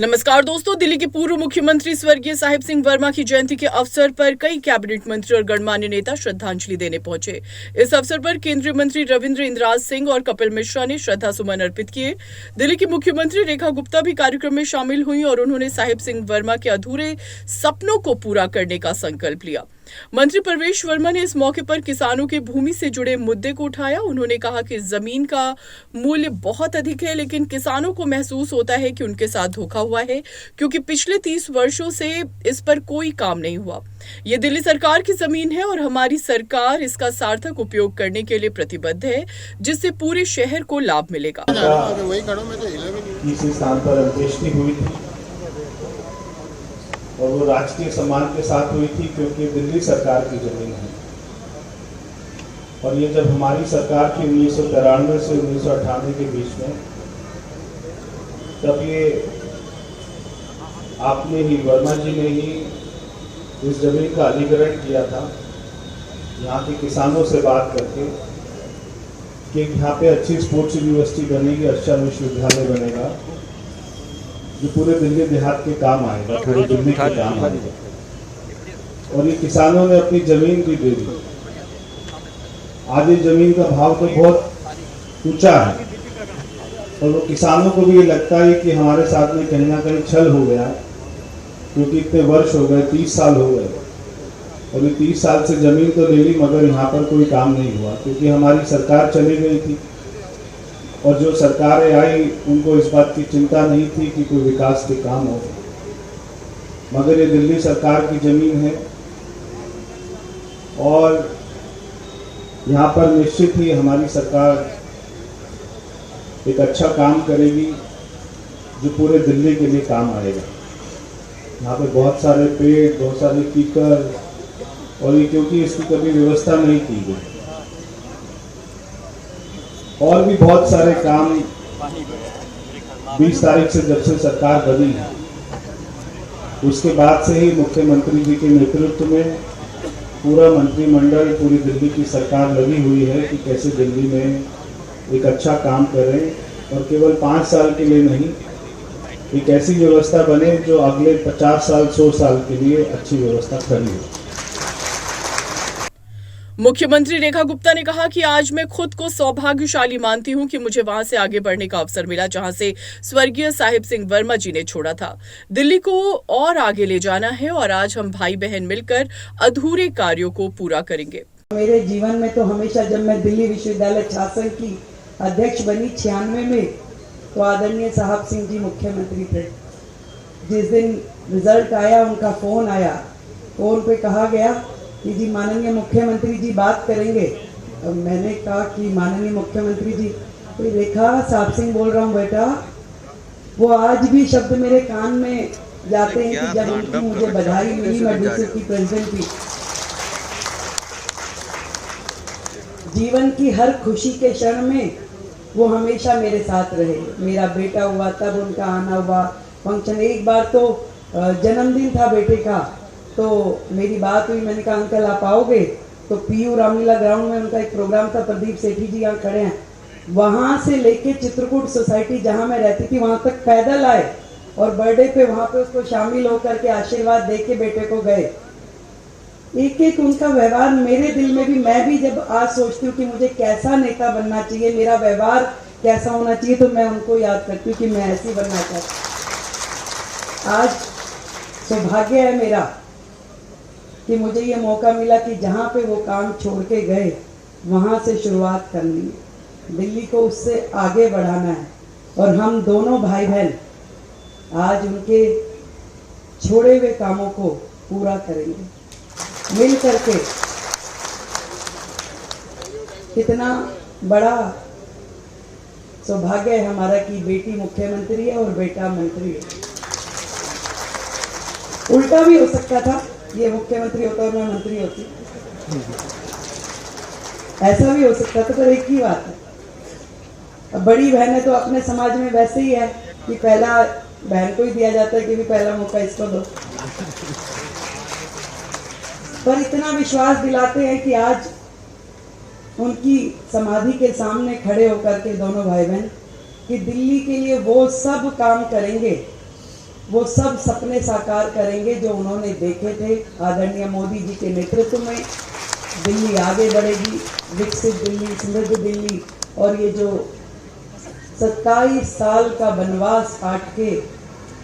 नमस्कार दोस्तों, दिल्ली के पूर्व मुख्यमंत्री स्वर्गीय साहिब सिंह वर्मा की जयंती के अवसर पर कई कैबिनेट मंत्री और गणमान्य नेता श्रद्धांजलि देने पहुंचे। इस अवसर पर केंद्रीय मंत्री रविंद्र इंद्राज सिंह और कपिल मिश्रा ने श्रद्धा सुमन अर्पित किए। दिल्ली की मुख्यमंत्री रेखा गुप्ता भी कार्यक्रम में शामिल हुई और उन्होंने साहिब सिंह वर्मा के अधूरे सपनों को पूरा करने का संकल्प लिया। मंत्री परवेश वर्मा ने इस मौके पर किसानों के भूमि से जुड़े मुद्दे को उठाया। उन्होंने कहा कि जमीन का मूल्य बहुत अधिक है, लेकिन किसानों को महसूस होता है कि उनके साथ धोखा हुआ है, क्योंकि पिछले 30 वर्षों से इस पर कोई काम नहीं हुआ। ये दिल्ली सरकार की जमीन है और हमारी सरकार इसका सार्थक उपयोग करने के लिए प्रतिबद्ध है, जिससे पूरे शहर को लाभ मिलेगा। इस स्थान पर अंत्येष्टि हुई थी और वो राजकीय सम्मान के साथ हुई थी, क्योंकि दिल्ली सरकार की जमीन है। और ये जब हमारी सरकार की 1993 से 1998 के बीच में, तब ये आपने ही, वर्मा जी ने ही इस जमीन का अधिग्रहण किया था, यहाँ के किसानों से बात करके कि यहाँ पे अच्छी स्पोर्ट्स यूनिवर्सिटी बनेगी, अच्छा विश्वविद्यालय बनेगा जो पूरे दिल्ली देहात के काम आएगा, पूरे दिल्ली के काम आएगा। और ये किसानों ने अपनी जमीन भी दे दी। आज ये जमीन का भाव तो बहुत ऊंचा है और वो किसानों को भी ये लगता है कि हमारे साथ में कहीं ना कहीं छल हो गया, क्योंकि इतने वर्ष हो गए, 30 साल हो गए और ये 30 साल से जमीन तो ले ली, मगर यहाँ पर कोई काम नहीं हुआ, क्योंकि हमारी सरकार चली गई थी और जो सरकारें आई उनको इस बात की चिंता नहीं थी कि कोई विकास के काम हो। मगर ये दिल्ली सरकार की जमीन है और यहाँ पर निश्चित ही हमारी सरकार एक अच्छा काम करेगी जो पूरे दिल्ली के लिए काम आएगा। यहाँ पे बहुत सारे पेड़, बहुत सारे कीकर, और ये क्योंकि इसकी कभी व्यवस्था नहीं की गई, और भी बहुत सारे काम 20 तारीख से जब से सरकार बनी है उसके बाद से ही मुख्यमंत्री जी के नेतृत्व में पूरा मंत्रिमंडल, पूरी दिल्ली की सरकार लगी हुई है कि कैसे दिल्ली में एक अच्छा काम करें और केवल 5 साल के लिए नहीं, एक ऐसी व्यवस्था बने जो अगले 50 साल 100 साल के लिए अच्छी व्यवस्था खड़ी हो। मुख्यमंत्री रेखा गुप्ता ने कहा कि आज मैं खुद को सौभाग्यशाली मानती हूं कि मुझे वहां से आगे बढ़ने का अवसर मिला जहां से स्वर्गीय साहिब सिंह वर्मा जी ने छोड़ा था। दिल्ली को और आगे ले जाना है और आज हम भाई बहन मिलकर अधूरे कार्यों को पूरा करेंगे। मेरे जीवन में तो हमेशा, जब मैं दिल्ली विश्वविद्यालय छात्र संघ की अध्यक्ष बनी 96 में, तो आदरणीय साहब सिंह जी मुख्यमंत्री थे। जिस दिन रिजल्ट आया, उनका फोन आया, फोन पे कहा गया कि जी माननीय मुख्यमंत्री जी बात करेंगे। अब मैंने कहा कि माननीय मुख्यमंत्री जी, कोई रेखा साहब सिंह बोल रहा हूँ बेटा। वो आज भी शब्द मेरे कान में जाते हैं कि जब उनकी मुझे बधाई मिली, मैं डीसी की प्रेसिडेंट थी। जीवन की हर खुशी के क्षण में वो हमेशा मेरे साथ रहे। मेरा बेटा हुआ तब उनका आना हुआ, फंक्शन, एक बार तो जन्मदिन था बेटे का, तो मेरी बात हुई, मैंने कहा अंकल आप आओगे? तो पीयू रामलीला ग्राउंड में उनका एक प्रोग्राम था, प्रदीप सेठी जी यहाँ खड़े हैं, वहां से लेके चित्रकूट सोसाइटी जहां मैं रहती थी वहां तक पैदल आए और बर्थडे पे वहां पे उसको शामिल होकर के आशीर्वाद दे के बेटे को गए। एक एक उनका व्यवहार मेरे दिल में भी, मैं भी जब आज सोचती हूँ कि मुझे कैसा नेता बनना चाहिए, मेरा व्यवहार कैसा होना चाहिए, तो मैं उनको याद करती हूँ कि मैं ऐसी बनना चाहती। आज सौभाग्य है मेरा कि मुझे ये मौका मिला कि जहाँ पे वो काम छोड़ के गए वहाँ से शुरुआत करनी है, दिल्ली को उससे आगे बढ़ाना है। और हम दोनों भाई बहन आज उनके छोड़े हुए कामों को पूरा करेंगे मिल करके। कितना बड़ा सौभाग्य है हमारा कि बेटी मुख्यमंत्री है और बेटा मंत्री है। उल्टा भी हो सकता था, ये मुख्यमंत्री होता और मैं मंत्री होती, ऐसा भी हो सकता था, पर एक ही बात है, अब बड़ी बहन है तो अपने समाज में वैसे ही है कि पहला बहन को ही दिया जाता है कि भी पहला मौका इसको दो। पर इतना विश्वास दिलाते हैं कि आज उनकी समाधि के सामने खड़े होकर के दोनों भाई बहन कि दिल्ली के लिए वो सब काम करेंगे वो सब सपने साकार करेंगे जो उन्होंने देखे थे। आदरणीय मोदी जी के नेतृत्व में दिल्ली आगे बढ़ेगी, विकसित दिल्ली, समृद्ध दिल्ली। और ये जो 27 साल का वनवास काट के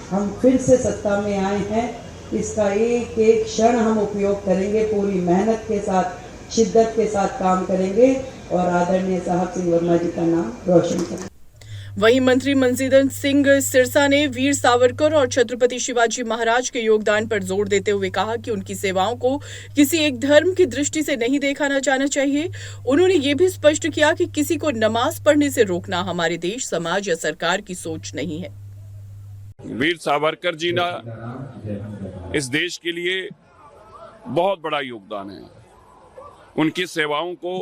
हम फिर से सत्ता में आए हैं, इसका एक एक क्षण हम उपयोग करेंगे, पूरी मेहनत के साथ, शिद्दत के साथ काम करेंगे और आदरणीय साहब सिंह वर्मा जी का नाम रोशन करेंगे। वहीं मंत्री मनजींदर सिंह सिरसा ने वीर सावरकर और छत्रपति शिवाजी महाराज के योगदान पर जोर देते हुए कहा कि उनकी सेवाओं को किसी एक धर्म की दृष्टि से नहीं देखा जाना चाहिए। उन्होंने ये भी स्पष्ट किया कि किसी को नमाज पढ़ने से रोकना हमारे देश, समाज या सरकार की सोच नहीं है। वीर सावरकर जी ना इस देश के लिए बहुत बड़ा योगदान है। उनकी सेवाओं को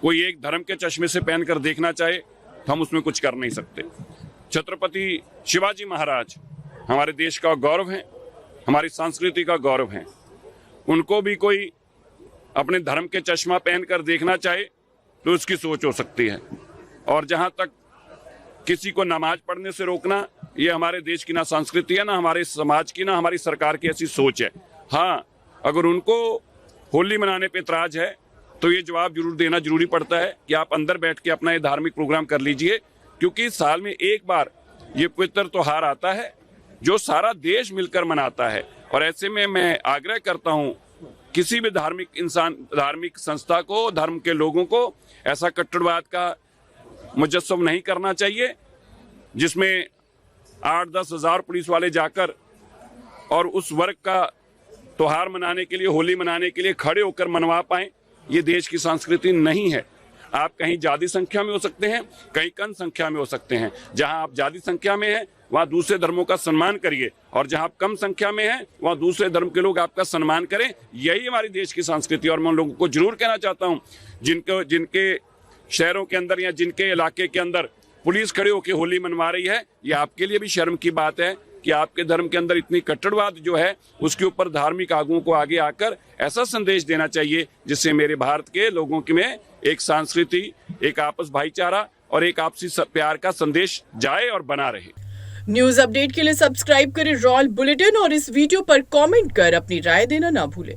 कोई एक धर्म के चश्मे से पहनकर देखना चाहे तो हम उसमें कुछ कर नहीं सकते। छत्रपति शिवाजी महाराज हमारे देश का गौरव है, हमारी संस्कृति का गौरव है। उनको भी कोई अपने धर्म के चश्मा पहनकर देखना चाहे तो उसकी सोच हो सकती है। और जहां तक किसी को नमाज पढ़ने से रोकना, ये हमारे देश की ना संस्कृति है, ना हमारे समाज की, ना हमारी सरकार की ऐसी सोच है। हाँ, अगर उनको होली मनाने पे इतराज है तो ये जवाब जरूर देना जरूरी पड़ता है कि आप अंदर बैठ के अपना ये धार्मिक प्रोग्राम कर लीजिए, क्योंकि साल में एक बार ये पवित्र त्योहार आता है जो सारा देश मिलकर मनाता है। और ऐसे में मैं आग्रह करता हूँ किसी भी धार्मिक इंसान, धार्मिक संस्था को, धर्म के लोगों को ऐसा कट्टरवाद का मुजस्सम नहीं करना चाहिए जिसमें 8-10 हज़ार पुलिस वाले जाकर और उस वर्ग का त्योहार मनाने के लिए, होली मनाने के लिए खड़े होकर मनवा पाएं। ये देश की संस्कृति नहीं है। आप कहीं ज्यादा संख्या में हो सकते हैं, कहीं कम संख्या में हो सकते हैं। जहां आप ज्यादा संख्या में हैं वहां दूसरे धर्मों का सम्मान करिए, और जहां आप कम संख्या में हैं वहां दूसरे धर्म के लोग आपका सम्मान करें। यही हमारी देश की संस्कृति। और मैं उन लोगों को जरूर कहना चाहता हूं जिनके शहरों के अंदर या जिनके इलाके के अंदर पुलिस खड़े होकर होली मनवा रही है, ये आपके लिए भी शर्म की बात है कि आपके धर्म के अंदर इतनी कट्टरवाद जो है उसके ऊपर धार्मिक आगुओं को आगे आकर ऐसा संदेश देना चाहिए जिससे मेरे भारत के लोगों के में एक संस्कृति, एक आपस भाईचारा और एक आपसी प्यार का संदेश जाए और बना रहे। न्यूज अपडेट के लिए सब्सक्राइब करें रॉयल बुलेटिन और इस वीडियो पर कमेंट कर अपनी राय देना ना भूलें।